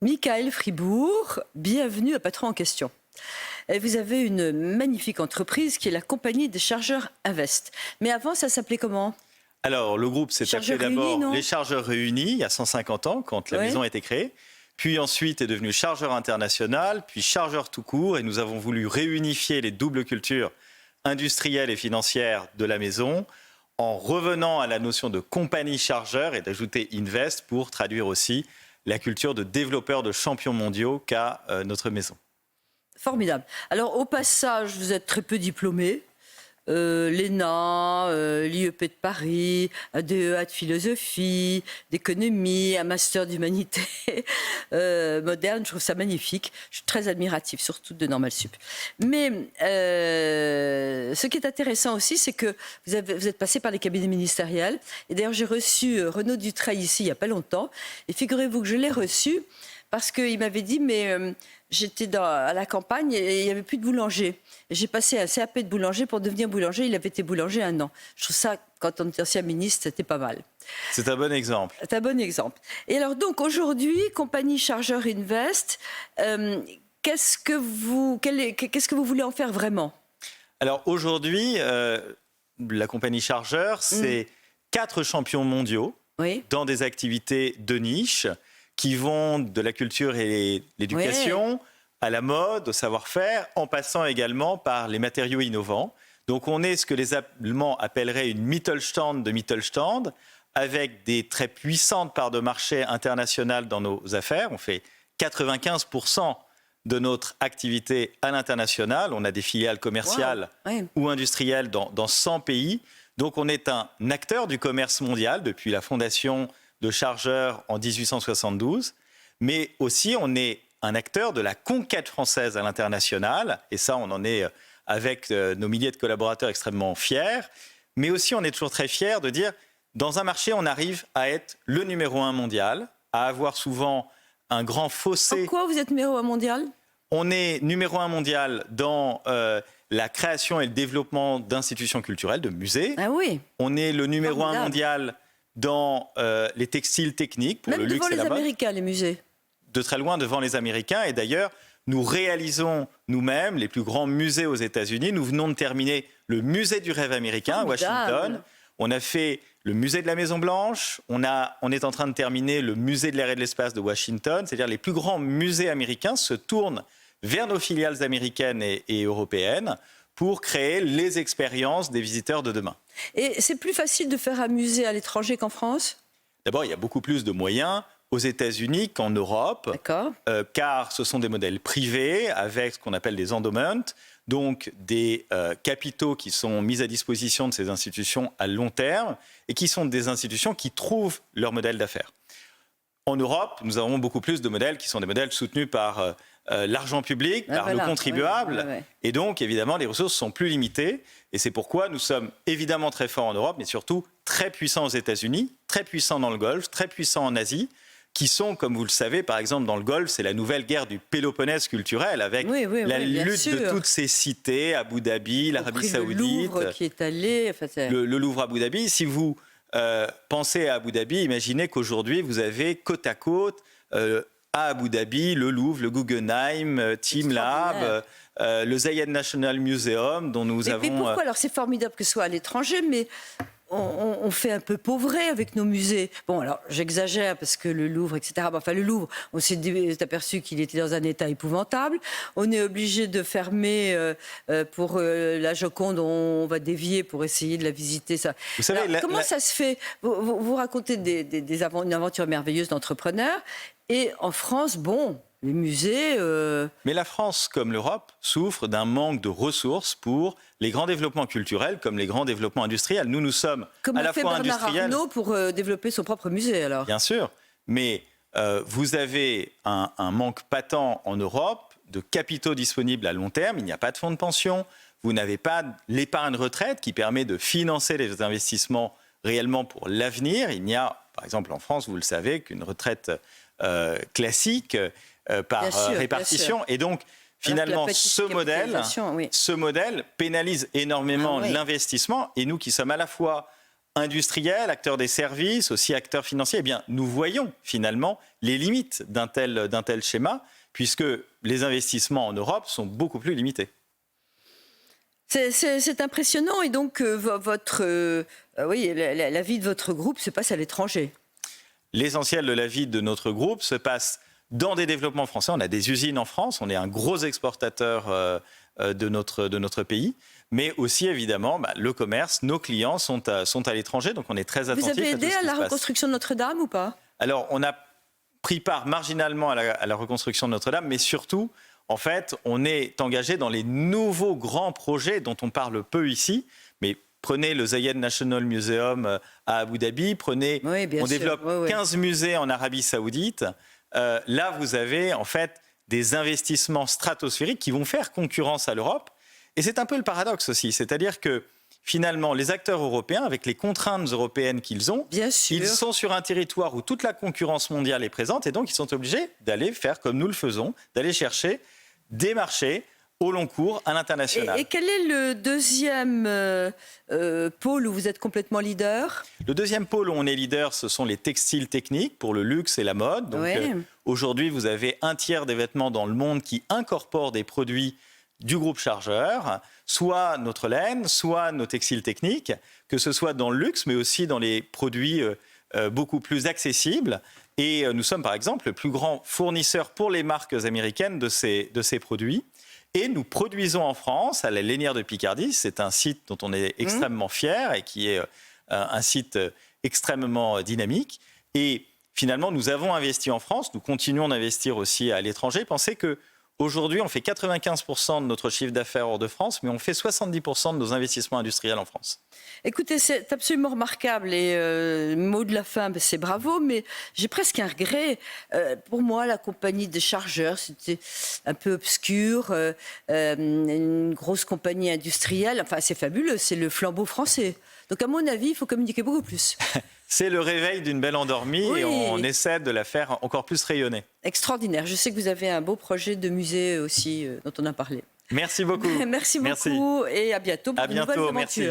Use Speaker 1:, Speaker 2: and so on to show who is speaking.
Speaker 1: Michael Fribourg, bienvenue à Patron en question. Et vous avez une magnifique entreprise qui est la compagnie des chargeurs Invest. Mais avant, ça s'appelait comment ?
Speaker 2: Alors, le groupe s'est appelé d'abord les Chargeurs Réunis, il y a 150 ans, quand la maison a été créée. Puis ensuite est devenu Chargeur International, puis Chargeur tout court. Et nous avons voulu réunifier les doubles cultures industrielles et financières de la maison en revenant à la notion de compagnie chargeur et d'ajouter Invest pour traduire aussi la culture de développeurs de champions mondiaux qu'a notre maison.
Speaker 1: Formidable. Alors, au passage, vous êtes très peu diplômé. L'ENA, l'IEP de Paris, un DEA de philosophie, d'économie, un master d'humanité moderne. Je trouve ça magnifique. Je suis très admirative, surtout de Normal Sup. Mais ce qui est intéressant aussi, c'est que vous êtes passé par les cabinets ministériels. Et d'ailleurs, j'ai reçu Renaud Dutreil ici il n'y a pas longtemps. Et figurez-vous que je l'ai reçu parce qu'il m'avait dit, mais j'étais à la campagne et il n'y avait plus de boulanger. J'ai passé un CAP de boulanger pour devenir boulanger. Il avait été boulanger 1 an. Je trouve ça, quand on était ancien ministre, c'était pas mal.
Speaker 2: C'est un bon exemple.
Speaker 1: C'est un bon exemple. Et alors donc, aujourd'hui, compagnie Chargeur Invest, qu'est-ce que vous voulez en faire vraiment ?
Speaker 2: Alors aujourd'hui, la compagnie Chargeur, c'est 4 champions mondiaux dans des activités de niche qui vont de la culture et l'éducation à la mode, au savoir-faire, en passant également par les matériaux innovants. Donc on est ce que les Allemands appelleraient une Mittelstand de Mittelstand, avec des très puissantes parts de marché internationales dans nos affaires. On fait 95% de notre activité à l'international. On a des filiales commerciales ou industrielles dans 100 pays. Donc on est un acteur du commerce mondial depuis la fondation de Chargeur en 1872, mais aussi on est un acteur de la conquête française à l'international, et ça on en est avec nos milliers de collaborateurs extrêmement fiers, mais aussi on est toujours très fiers de dire, dans un marché on arrive à être le numéro 1 mondial, à avoir souvent un grand fossé.
Speaker 1: En quoi vous êtes numéro 1 mondial ?
Speaker 2: On est numéro 1 mondial dans la création et le développement d'institutions culturelles, de musées.
Speaker 1: Ah oui.
Speaker 2: On est le numéro 1 mondial dans les textiles techniques pour le luxe et la mode.
Speaker 1: Même devant les Américains, les musées.
Speaker 2: De très loin devant les Américains. Et d'ailleurs, nous réalisons nous-mêmes les plus grands musées aux États-Unis. Nous venons de terminer le musée du rêve américain à Washington. On a fait le musée de la Maison-Blanche. On est en train de terminer le musée de l'air et de l'espace de Washington. C'est-à-dire les plus grands musées américains se tournent vers nos filiales américaines et européennes pour créer les expériences des visiteurs de demain.
Speaker 1: Et c'est plus facile de faire un musée à l'étranger qu'en France ?
Speaker 2: D'abord, il y a beaucoup plus de moyens aux États-Unis qu'en Europe, car ce sont des modèles privés avec ce qu'on appelle des endowments, donc des capitaux qui sont mis à disposition de ces institutions à long terme et qui sont des institutions qui trouvent leur modèle d'affaires. En Europe, nous avons beaucoup plus de modèles qui sont des modèles soutenus par l'argent public, par nos contribuables. Et donc, évidemment, les ressources sont plus limitées. Et c'est pourquoi nous sommes évidemment très forts en Europe, mais surtout très puissants aux États-Unis, très puissants dans le Golfe, très puissants en Asie, qui sont, comme vous le savez, par exemple, dans le Golfe, c'est la nouvelle guerre du Péloponnèse culturel, avec la lutte de toutes ces cités, Abu Dhabi, l'Arabie Saoudite. Le
Speaker 1: Louvre qui est allé...
Speaker 2: le Louvre Abu Dhabi. Si vous pensez à Abu Dhabi, imaginez qu'aujourd'hui, vous avez côte à côte... à Abu Dhabi, le Louvre, le Guggenheim, Team Lab, le Zayed National Museum, dont nous avons...
Speaker 1: Mais pourquoi alors c'est formidable que ce soit à l'étranger, mais on fait un peu pauvrer avec nos musées. Bon, alors j'exagère parce que le Louvre, etc. Enfin, le Louvre, on s'est aperçu qu'il était dans un état épouvantable. On est obligé de fermer pour la Joconde, on va dévier pour essayer de la visiter. Ça.
Speaker 2: Vous savez,
Speaker 1: alors, comment ça se fait ? Vous racontez une aventure merveilleuse d'entrepreneurs. Et en France, bon, les musées...
Speaker 2: Mais la France, comme l'Europe, souffre d'un manque de ressources pour les grands développements culturels comme les grands développements industriels. Nous sommes à la fois industriels...
Speaker 1: Comment fait Bernard Arnault pour développer son propre musée, alors ?
Speaker 2: Bien sûr, mais vous avez un manque patent en Europe de capitaux disponibles à long terme. Il n'y a pas de fonds de pension. Vous n'avez pas l'épargne retraite qui permet de financer les investissements réellement pour l'avenir. Il n'y a, par exemple, en France, vous le savez, qu'une retraite... classique par répartition. Et donc, finalement, ce modèle pénalise énormément l'investissement. Et nous qui sommes à la fois industriels, acteurs des services, aussi acteurs financiers, eh bien, nous voyons finalement les limites d'un tel schéma, puisque les investissements en Europe sont beaucoup plus limités.
Speaker 1: C'est impressionnant. Et donc, oui, la vie de votre groupe se passe à l'étranger.
Speaker 2: L'essentiel de la vie de notre groupe se passe dans des développements français. On a des usines en France, on est un gros exportateur de notre pays. Mais aussi, évidemment, le commerce, nos clients sont à l'étranger, donc on est très attentifs.
Speaker 1: Vous avez aidé à la reconstruction de Notre-Dame ou pas?
Speaker 2: Alors, on a pris part marginalement à la reconstruction de Notre-Dame, mais surtout, en fait, on est engagé dans les nouveaux grands projets dont on parle peu ici, mais prenez le Zayed National Museum à Abu Dhabi, on développe 15 musées en Arabie Saoudite. Là, vous avez en fait des investissements stratosphériques qui vont faire concurrence à l'Europe. Et c'est un peu le paradoxe aussi, c'est-à-dire que finalement, les acteurs européens, avec les contraintes européennes qu'ils ont, ils sont sur un territoire où toute la concurrence mondiale est présente et donc ils sont obligés d'aller faire comme nous le faisons, d'aller chercher des marchés au long cours à l'international.
Speaker 1: Et quel est le deuxième pôle où vous êtes complètement leader?
Speaker 2: Le deuxième pôle où on est leader, ce sont les textiles techniques pour le luxe et la mode. Donc aujourd'hui, vous avez un tiers des vêtements dans le monde qui incorporent des produits du groupe Chargeur, soit notre laine, soit nos textiles techniques, que ce soit dans le luxe, mais aussi dans les produits beaucoup plus accessibles. Et nous sommes, par exemple, le plus grand fournisseur pour les marques américaines de ces produits. Et nous produisons en France, à la Lainière de Picardie. C'est un site dont on est extrêmement fier et qui est un site extrêmement dynamique. Et finalement, nous avons investi en France. Nous continuons d'investir aussi à l'étranger. Pensez que aujourd'hui, on fait 95% de notre chiffre d'affaires hors de France, mais on fait 70% de nos investissements industriels en France.
Speaker 1: Écoutez, c'est absolument remarquable. Et mot de la fin, c'est bravo, mais j'ai presque un regret. Pour moi, la compagnie de Chargeurs, c'était un peu obscur. Une grosse compagnie industrielle, enfin, c'est fabuleux, c'est le flambeau français. Donc, à mon avis, il faut communiquer beaucoup plus.
Speaker 2: C'est le réveil d'une belle endormie et on essaie de la faire encore plus rayonner.
Speaker 1: Extraordinaire. Je sais que vous avez un beau projet de musée aussi dont on a parlé.
Speaker 2: Merci beaucoup.
Speaker 1: Merci beaucoup et à bientôt pour de nouvelles aventures. Merci.